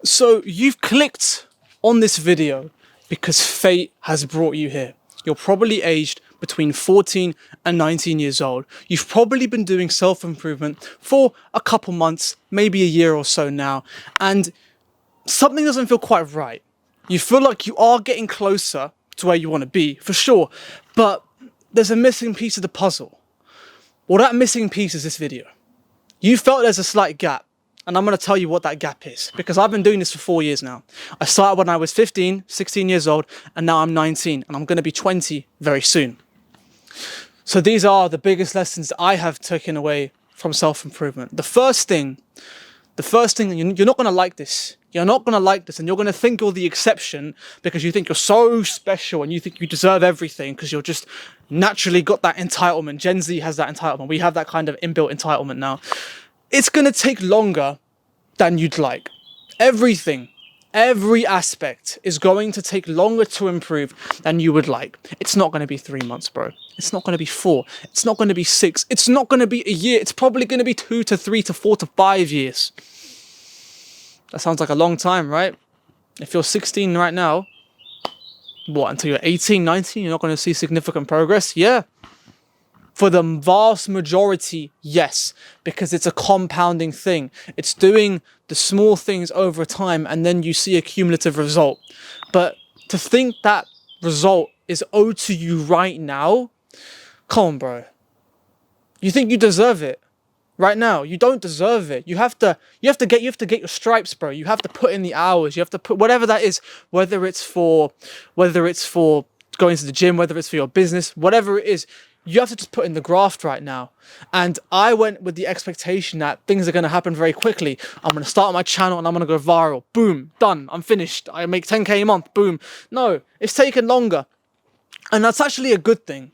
So you've clicked on this video because fate has brought you here. You're probably aged between 14 and 19 years old. You've probably been doing self-improvement for a couple months, maybe a year or so now, and something doesn't feel quite right. You feel like you are getting closer to where you want to be, for sure, but there's a missing piece of the puzzle. Well, that missing piece is this video. You felt there's a slight gap, and I'm going to tell you what that gap is, because I've been doing this for 4 years now. I started when I was 15, 16 years old, and now I'm 19, and I'm going to be 20 very soon. So these are the biggest lessons that I have taken away from self-improvement. The first thing, you're not going to like this. You're not going to like this, and you're going to think you're the exception because you think you're so special and you think you deserve everything because you're just naturally got that entitlement. Gen Z has that entitlement. We have that kind of inbuilt entitlement now. It's going to take longer than you'd like. Everything, every aspect is going to take longer to improve than you would like. It's not going to be 3 months, bro. It's not going to be 4. It's not going to be 6. It's not going to be a year. It's probably going to be 2 to 3 to 4 to 5 years. That sounds like a long time, right? If you're 16 right now, what, until you're 18, 19, you're not going to see significant progress? Yeah. For the vast majority, yes, because it's a compounding thing. It's doing the small things over time and then you see a cumulative result. But to think that result is owed to you right now, come on, bro. You think you deserve it right now? You don't deserve it. You have to get your stripes, bro. You have to put in the hours. You have to put whatever that is, whether it's for going to the gym, whether it's for your business, whatever it is. You have to just put in the graft right now. And I went with the expectation that things are going to happen very quickly. I'm going to start my channel and I'm going to go viral. Boom, done. I'm finished. I make 10K a month. Boom. No, it's taken longer. And that's actually a good thing.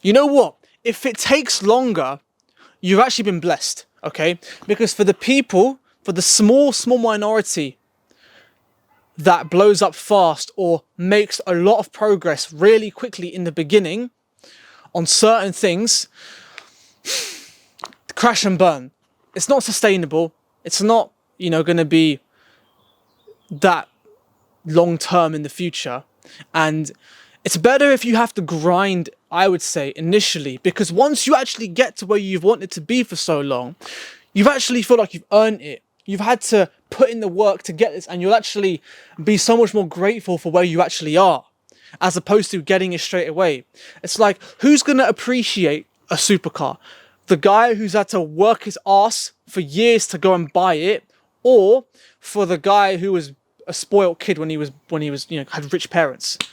You know what? If it takes longer, you've actually been blessed, okay? Because for the people, for the small minority that blows up fast or makes a lot of progress really quickly in the beginning, on certain things, crash and burn. It's not sustainable. It's not, going to be that long term in the future. And it's better if you have to grind, I would say, initially, because once you actually get to where you've wanted to be for so long, you've actually feel like you've earned it. You've had to put in the work to get this, and you'll actually be so much more grateful for where you actually are, as opposed to getting it straight away. It's like, who's going to appreciate a supercar? The guy who's had to work his ass for years to go and buy it, or for the guy who was a spoiled kid when he was had rich parents? I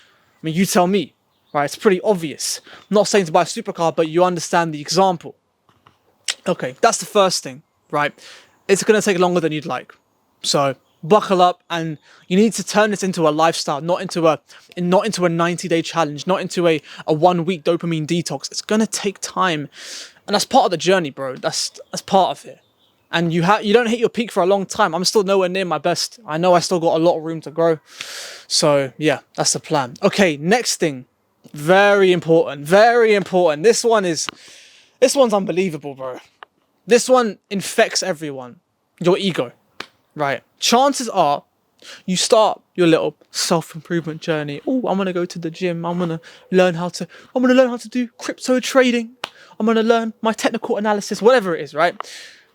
mean, you tell me, right? It's pretty obvious. I'm not saying to buy a supercar, but you understand the example. Okay, that's the first thing, right? It's going to take longer than you'd like. So buckle up, and you need to turn this into a lifestyle, not into a 90-day challenge, not into a 1 week dopamine detox. It's gonna take time, and that's part of the journey, bro. That's part of it. And you don't hit your peak for a long time. I'm still nowhere near my best. I know I still got a lot of room to grow. So yeah, that's the plan. Okay, next thing, very important, very important. This one's unbelievable, bro. This one infects everyone. Your ego. Right. Chances are you start your little self-improvement journey. Oh, I'm going to go to the gym. I'm going to learn how to do crypto trading. I'm going to learn my technical analysis, whatever it is, right?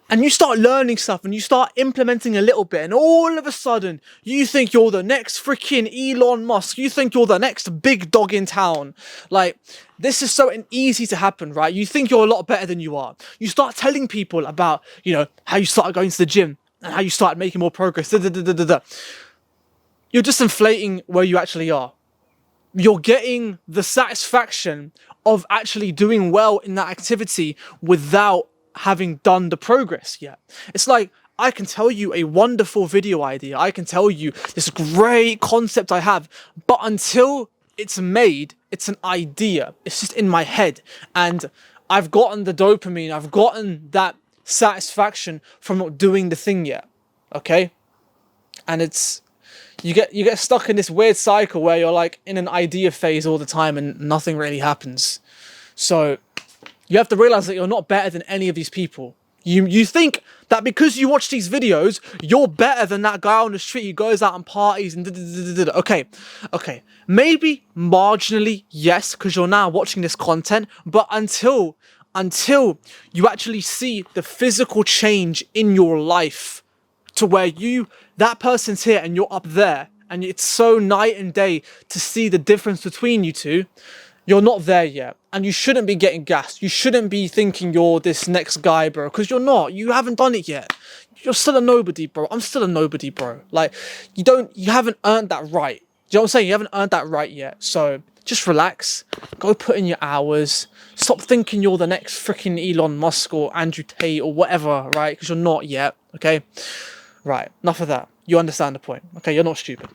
And you start learning stuff and you start implementing a little bit, and all of a sudden you think you're the next freaking Elon Musk. You think you're the next big dog in town. Like, this is so easy to happen, right? You think you're a lot better than you are. You start telling people about, how you started going to the gym and how you started making more progress. You're just inflating where you actually are. You're getting the satisfaction of actually doing well in that activity without having done the progress yet. It's like, I can tell you a wonderful video idea. I can tell you this great concept I have, but until it's made, it's an idea. It's just in my head. And I've gotten the dopamine. I've gotten that satisfaction from not doing the thing yet. Okay? And you get stuck in this weird cycle where you're like in an idea phase all the time and nothing really happens. So you have to realize that you're not better than any of these people. You think that because you watch these videos, you're better than that guy on the street who goes out and parties and okay. Maybe marginally, yes, because you're now watching this content, but until you actually see the physical change in your life to where that person's here and you're up there, and it's so night and day to see the difference between you two, you're not there yet. And you shouldn't be getting gassed. You shouldn't be thinking you're this next guy, bro, because you're not. You haven't done it yet. You're still a nobody, bro. I'm still a nobody, bro. Like, you haven't earned that right. Do you know what I'm saying? You haven't earned that right yet. So just relax. Go put in your hours. Stop thinking you're the next freaking Elon Musk or Andrew Tate or whatever, right? Because you're not yet, okay? Right, enough of that. You understand the point, okay? You're not stupid.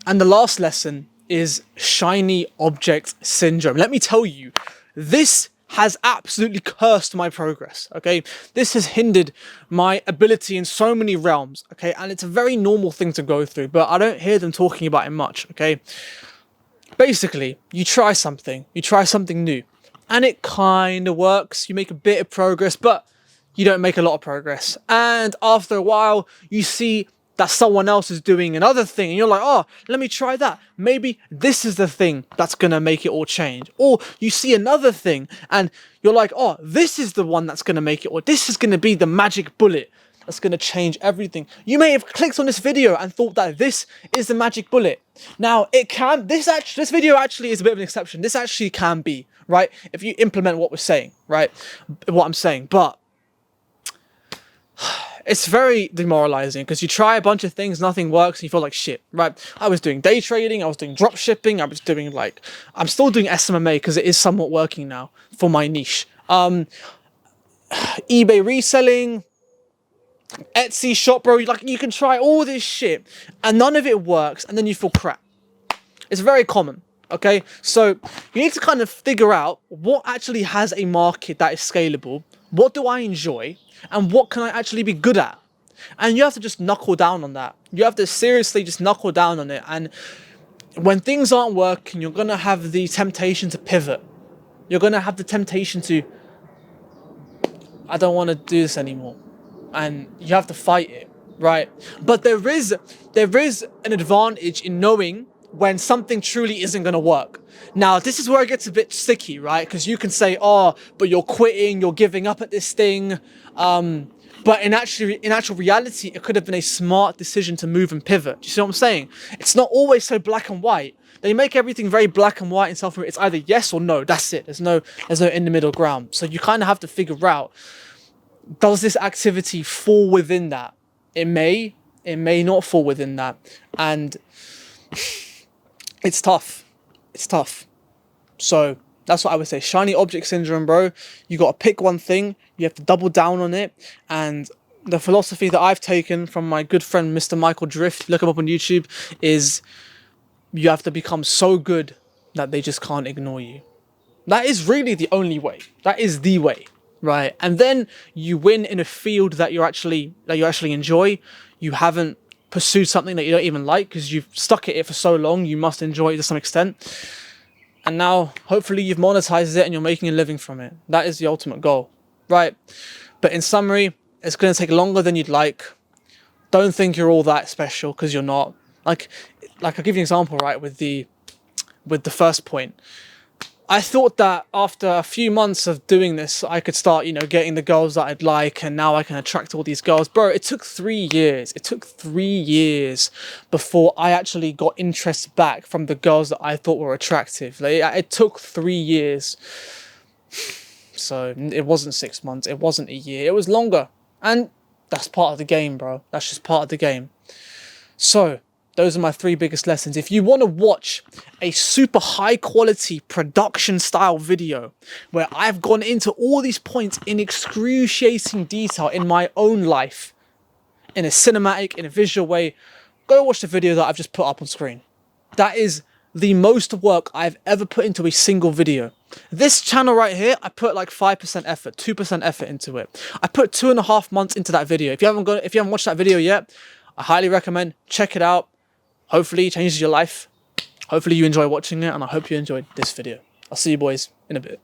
And the last lesson is shiny object syndrome. Let me tell you, this has absolutely cursed my progress, okay? This has hindered my ability in so many realms, okay? And it's a very normal thing to go through, but I don't hear them talking about it much, okay? Basically, you try something new, and it kind of works. You make a bit of progress, but you don't make a lot of progress. And after a while, you see that someone else is doing another thing, and you're like, oh, let me try that. Maybe this is the thing that's gonna make it all change. Or you see another thing, and you're like, oh, this is the one that's gonna make it, or this is gonna be the magic bullet that's gonna change everything. You may have clicked on this video and thought that this is the magic bullet. Now, this video actually is a bit of an exception. This actually can be, right? If you implement what we're saying, right? What I'm saying, but it's very demoralizing because you try a bunch of things, nothing works, and you feel like shit, right? I was doing day trading, I was doing drop shipping, I'm still doing SMMA because it is somewhat working now for my niche. eBay reselling, Etsy shop, bro, like you can try all this shit and none of it works, and then you feel crap. It's very common. Okay, so you need to kind of figure out what actually has a market that is scalable. What do I enjoy? And what can I actually be good at? And you have to just knuckle down on that. You have to seriously just knuckle down on it. And when things aren't working, you're going to have the temptation to pivot. You're going to have the temptation to, I don't want to do this anymore. And you have to fight it, right? But there is an advantage in knowing when something truly isn't going to work. Now, this is where it gets a bit sticky, right? Because you can say, oh, but you're quitting, you're giving up at this thing. But in actual reality, it could have been a smart decision to move and pivot. Do you see what I'm saying? It's not always so black and white. They make everything very black and white and stuff. It's either yes or no. That's it. There's no in the middle ground. So you kind of have to figure out, does this activity fall within that? It may not fall within that. And it's tough. It's tough. So that's what I would say. Shiny object syndrome, bro. You got to pick one thing. You have to double down on it. And the philosophy that I've taken from my good friend, Mr. Michael Drift, look him up on YouTube, is you have to become so good that they just can't ignore you. That is really the only way. That is the way, right? And then you win in a field that you actually enjoy. You haven't pursued something that you don't even like because you've stuck at it for so long. You must enjoy it to some extent. And now, hopefully, you've monetized it and you're making a living from it. That is the ultimate goal, right? But in summary, it's going to take longer than you'd like. Don't think you're all that special because you're not. Like I'll give you an example, right? With the first point. I thought that after a few months of doing this, I could start, getting the girls that I'd like, and now I can attract all these girls. Bro, it took 3 years. It took 3 years before I actually got interest back from the girls that I thought were attractive. It took 3 years. So it wasn't 6 months. It wasn't a year. It was longer. And that's part of the game, bro. That's just part of the game. So those are my 3 biggest lessons. If you want to watch a super high quality production style video where I've gone into all these points in excruciating detail in my own life, in a cinematic, in a visual way, go watch the video that I've just put up on screen. That is the most work I've ever put into a single video. This channel right here, I put like 5% effort, 2% effort into it. I put 2.5 months into that video. If you haven't watched that video yet, I highly recommend, check it out. Hopefully it changes your life. Hopefully you enjoy watching it, and I hope you enjoyed this video. I'll see you boys in a bit.